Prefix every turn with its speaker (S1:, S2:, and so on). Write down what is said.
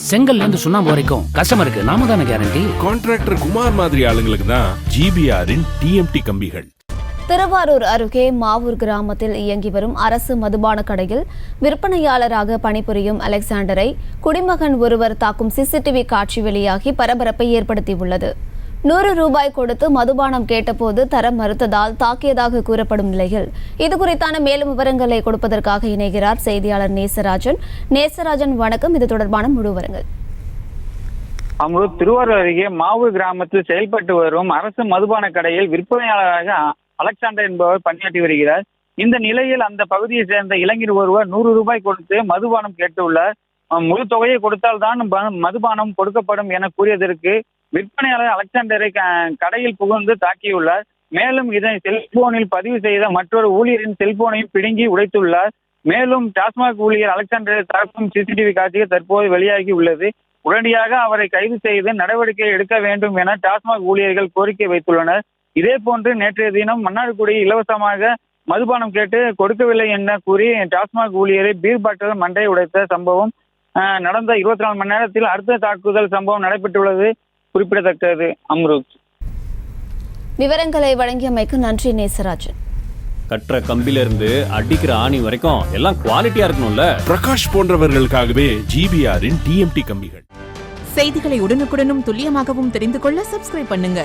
S1: செங்கல்ல இருந்து சுண்ணாம்பு வரைக்கும் கஸ்டமருக்கு நாம தானே கேரண்டி.
S2: கான்ட்ராக்டர் குமார் மாதிரி ஆளுங்களுக்கு தான் ஜிபிஆரின் டிஎம்டி கம்பிகள்.
S3: திருவாரூர் அருகே மாவூர் கிராமத்தில் இயங்கி வரும் அரசு மதுபான கடையில் விற்பனையாளராக பணிபுரியும் அலெக்சாண்டரை குடிமகன் ஒருவர் தாக்கும் சிசிடிவி காட்சி வெளியாகி பரபரப்பை ஏற்படுத்தியுள்ளது. 100 ரூபாய் கொடுத்து மதுபானம் கேட்டபோது தர மறுத்ததால் தாக்கியதாக கூறப்படும் நிலையில் இதுகுறித்தான மேலும் விவரங்களை கொடுப்பதற்காக இணைகிறார் செய்தியாளர் நேசராஜன். நேசராஜன் வணக்கம். இது தொடர்பான முழு விவரங்கள்.
S4: அம்ருத், திருவாரூர் அருகே மாவூர் கிராமத்தில் செயல்பட்டு வரும் அரசு மதுபான கடையில் விற்பனையாளராக அலெக்சாண்டர் என்பவர் பணியாற்றி வருகிறார். இந்த நிலையில் அந்த பகுதியை சேர்ந்த இளைஞர் ஒருவர் 100 ரூபாய் கொடுத்து மதுபானம் கேட்டுள்ளார். முழு தொகையை கொடுத்தால்தான் மதுபானம் கொடுக்கப்படும் என கூறியதற்கு விற்பனையாளர் அலெக்சாண்டரை கடையில் புகுந்து தாக்கியுள்ளார். மேலும் இதனை செல்போனில் பதிவு செய்த மற்றொரு ஊழியரின் செல்போனையும் பிடுங்கி உடைத்துள்ளார். மேலும் டாஸ்மாக் ஊழியர் அலெக்சாண்டரை தாக்கும் சிசிடிவி காட்சிகள் தற்போது வெளியாகி உள்ளது. உடனடியாக அவரை கைது செய்து நடவடிக்கை எடுக்க வேண்டும் என டாஸ்மாக் ஊழியர்கள் கோரிக்கை வைத்துள்ளனர். இதே போன்று நேற்றைய தினம் மன்னார்குடியில் இலவசமாக மதுபானம் கேட்டு கொடுக்கவில்லை என கூறி டாஸ்மாக் ஊழியரை பீர் பாட்டில் மண்டை உடைத்த சம்பவம் நடந்த 24 மணி நேரத்தில் அடுத்த தாக்குதல் சம்பவம் நடைபெற்றுள்ளது குறிப்பிடத்தக்கது. அம்ருத்,
S3: விவரங்களை வழங்கியமைக்கு நன்றி நேசராஜன்.
S5: கற்ற கம்பில இருந்து அடிக்கிற ஆணி வரைக்கும் எல்லாம் குவாலிட்டியா இருக்கணும்ல.
S2: பிரகாஷ் போன்றவர்களுக்காகவே ஜிபிஆரின் டிஎம்டி கம்பிகள்.
S6: செய்திகளை உடனுக்குடனும் துல்லியமாகவும் தெரிந்து கொள்ள சப்ஸ்கிரைப் பண்ணுங்க.